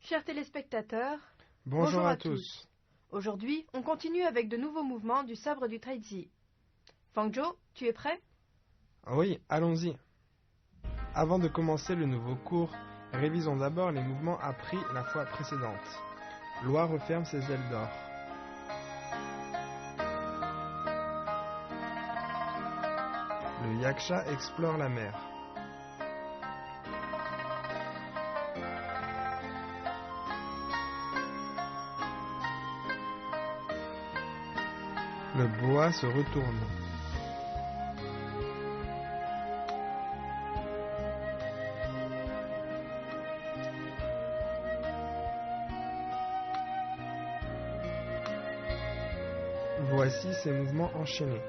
Chers téléspectateurs, bonjour à tous. Aujourd'hui, on continue avec de nouveaux mouvements du sabre du Taizi. Fangzhou, tu es prêt? Oui, allons-y. Avant de commencer le nouveau cours, révisons d'abord les mouvements appris la fois précédente. Loi referme ses ailes d'or. Le yaksha explore la mer. Le boa se retourne. Voici ces mouvements enchaînés.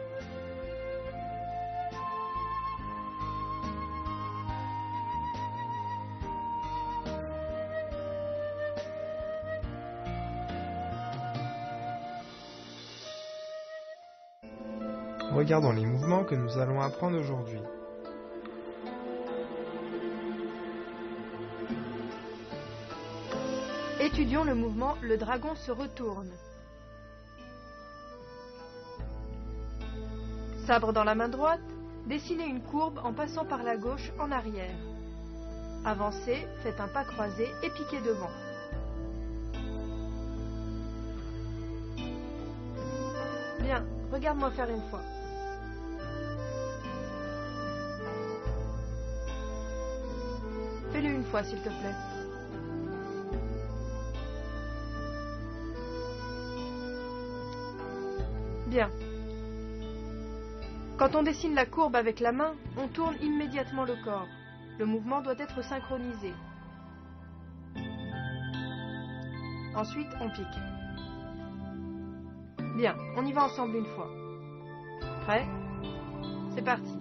Regardons les mouvements que nous allons apprendre aujourd'hui. Étudions le mouvement « Le dragon se retourne ». Sabre dans la main droite, dessinez une courbe en passant par la gauche en arrière. Avancez, faites un pas croisé et piquez devant. Bien, regarde-moi faire une fois. Fais-le une fois, s'il te plaît. Bien. Quand on dessine la courbe avec la main, on tourne immédiatement le corps. Le mouvement doit être synchronisé. Ensuite, on pique. Bien, on y va ensemble une fois. Prêt? C'est parti.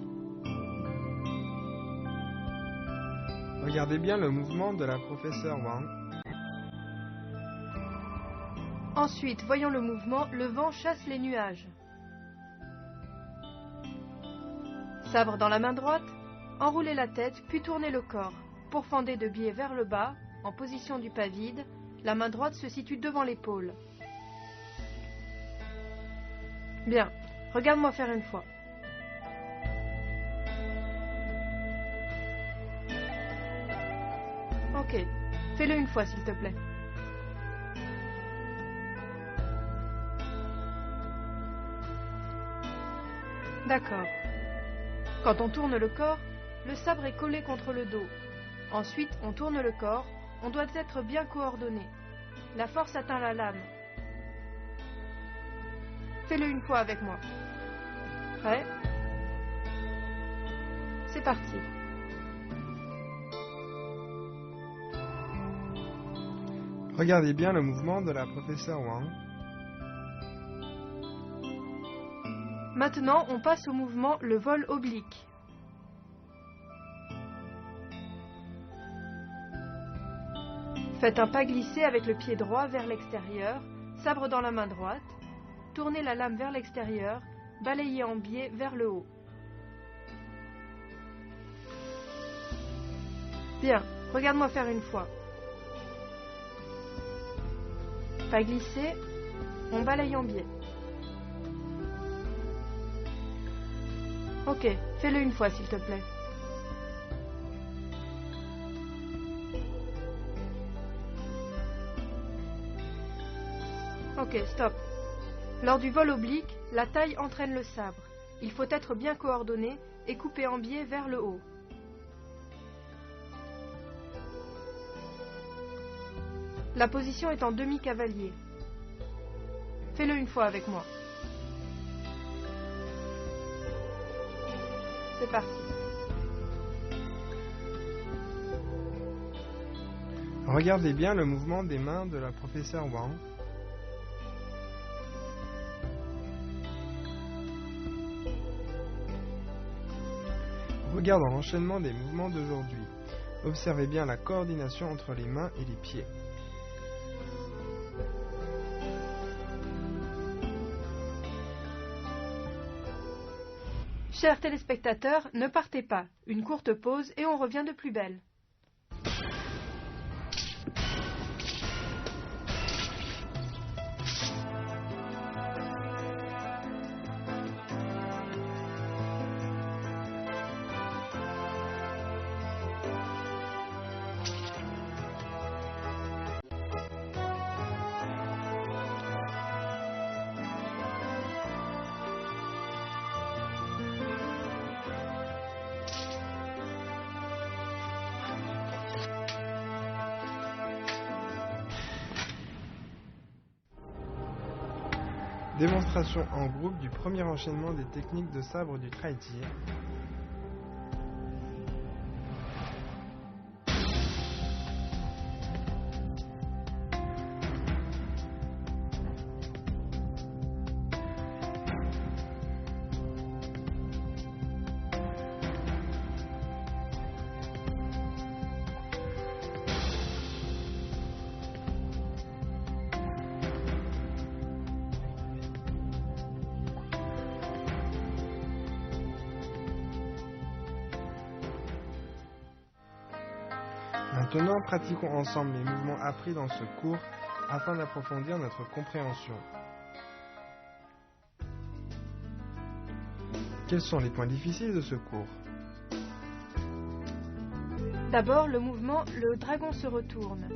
Regardez bien le mouvement de la professeure Wang. Ensuite, voyons le mouvement « Le vent chasse les nuages ». Sabre dans la main droite, enroulez la tête puis tournez le corps. Pour fender de biais vers le bas, en position du pas vide, la main droite se situe devant l'épaule. Bien, regarde-moi faire une fois. Ok, fais-le une fois s'il te plaît. D'accord. Quand on tourne le corps, le sabre est collé contre le dos. Ensuite, on tourne le corps, on doit être bien coordonné. La force atteint la lame. Fais-le une fois avec moi. Prêt? C'est parti. Regardez bien le mouvement de la professeure Wang. Maintenant, on passe au mouvement « Le vol oblique ». Faites un pas glissé avec le pied droit vers l'extérieur, sabre dans la main droite. Tournez la lame vers l'extérieur, balayez en biais vers le haut. Bien, regarde-moi faire une fois. Pas glissé, on balaye en biais. Ok, fais-le une fois s'il te plaît. Ok, stop. Lors du vol oblique, la taille entraîne le sabre. Il faut être bien coordonné et couper en biais vers le haut. La position est en demi-cavalier. Fais-le une fois avec moi. C'est parti. Regardez bien le mouvement des mains de la professeure Wang. Regardons l'enchaînement des mouvements d'aujourd'hui. Observez bien la coordination entre les mains et les pieds. Chers téléspectateurs, ne partez pas. Une courte pause et on revient de plus belle. Démonstration en groupe du premier enchaînement des techniques de sabre du traitier. Maintenant, pratiquons ensemble les mouvements appris dans ce cours afin d'approfondir notre compréhension. Quels sont les points difficiles de ce cours? D'abord, le mouvement « le dragon se retourne ».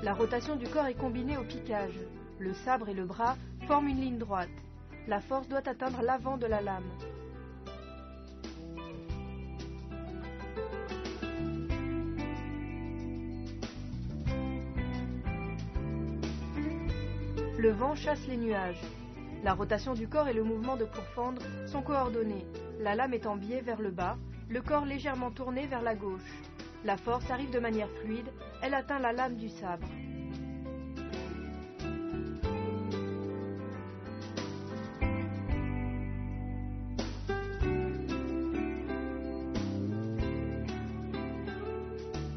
La rotation du corps est combinée au piquage. Le sabre et le bras forment une ligne droite. La force doit atteindre l'avant de la lame. Le vent chasse les nuages. La rotation du corps et le mouvement de pourfendre sont coordonnés. La lame est en biais vers le bas, le corps légèrement tourné vers la gauche. La force arrive de manière fluide, elle atteint la lame du sabre.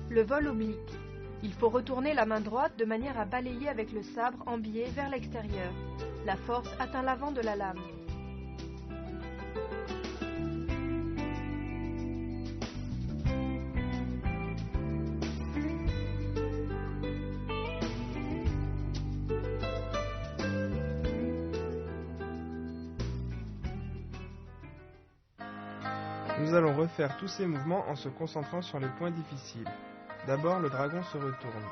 Le vol oblique. Il faut retourner la main droite de manière à balayer avec le sabre en biais vers l'extérieur. La force atteint l'avant de la lame. Nous allons refaire tous ces mouvements en se concentrant sur les points difficiles. D'abord, le dragon se retourne.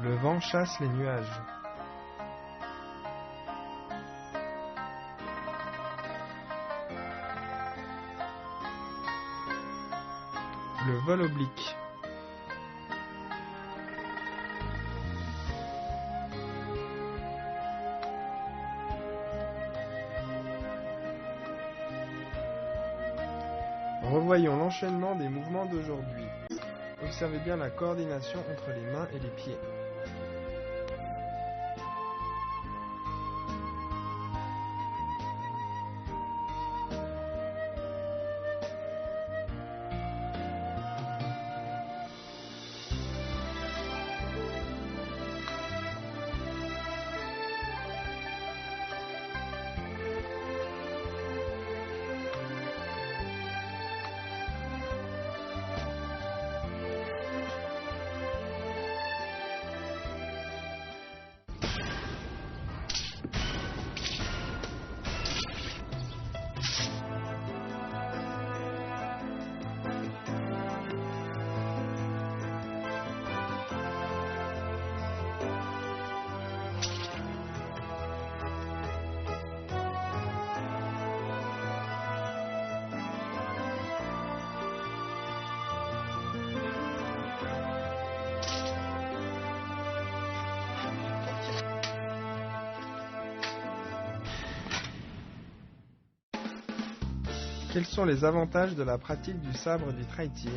Le vent chasse les nuages. Le vol oblique. Revoyons l'enchaînement des mouvements d'aujourd'hui. Observez bien la coordination entre les mains et les pieds. Quels sont les avantages de la pratique du sabre du traitier?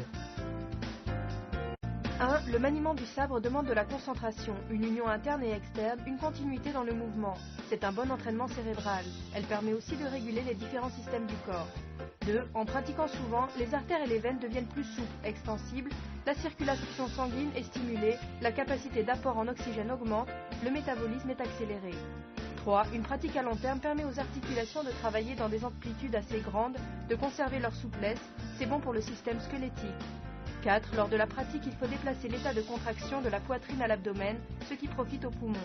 1. Le maniement du sabre demande de la concentration, une union interne et externe, une continuité dans le mouvement. C'est un bon entraînement cérébral. Elle permet aussi de réguler les différents systèmes du corps. 2. En pratiquant souvent, les artères et les veines deviennent plus souples, extensibles, la circulation sanguine est stimulée, la capacité d'apport en oxygène augmente, le métabolisme est accéléré. 3. Une pratique à long terme permet aux articulations de travailler dans des amplitudes assez grandes, de conserver leur souplesse, c'est bon pour le système squelettique. 4. Lors de la pratique, il faut déplacer l'état de contraction de la poitrine à l'abdomen, ce qui profite aux poumons.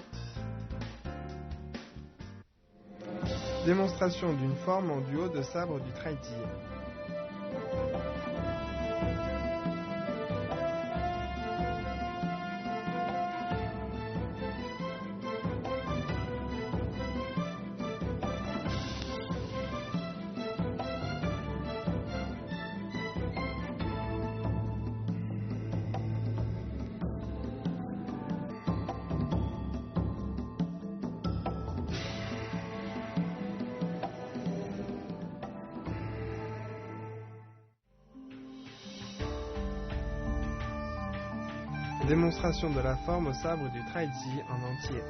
Démonstration d'une forme en duo de sabre du traitier. Démonstration de la forme au sabre du Traiji en entier.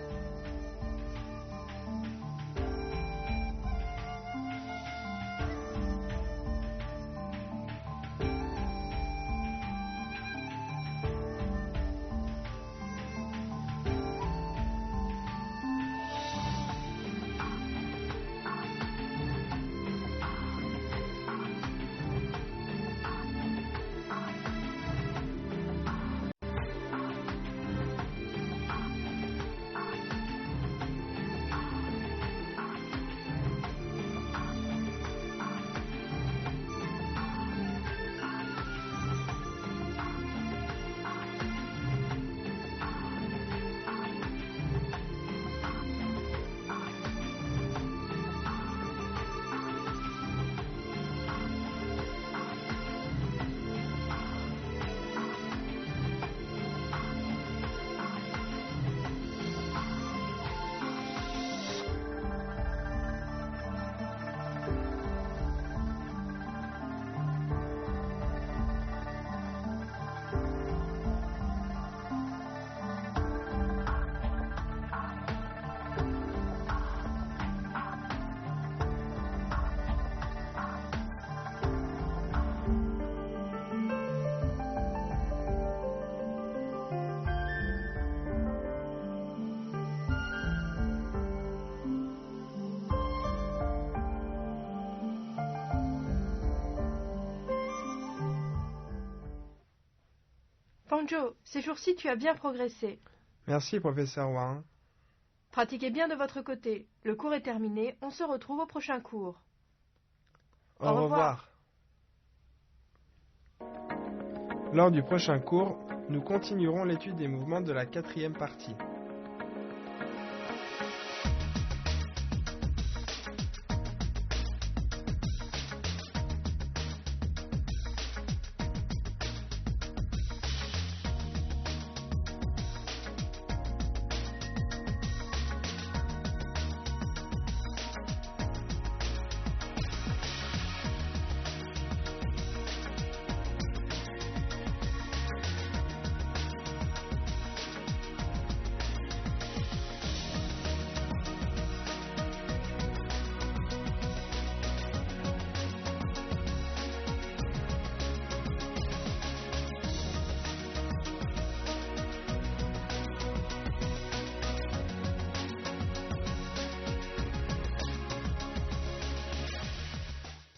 Fanjo, ces jours-ci tu as bien progressé. Merci, professeur Wang. Pratiquez bien de votre côté. Le cours est terminé, on se retrouve au prochain cours. Au revoir. Lors du prochain cours, nous continuerons l'étude des mouvements de la 4e partie.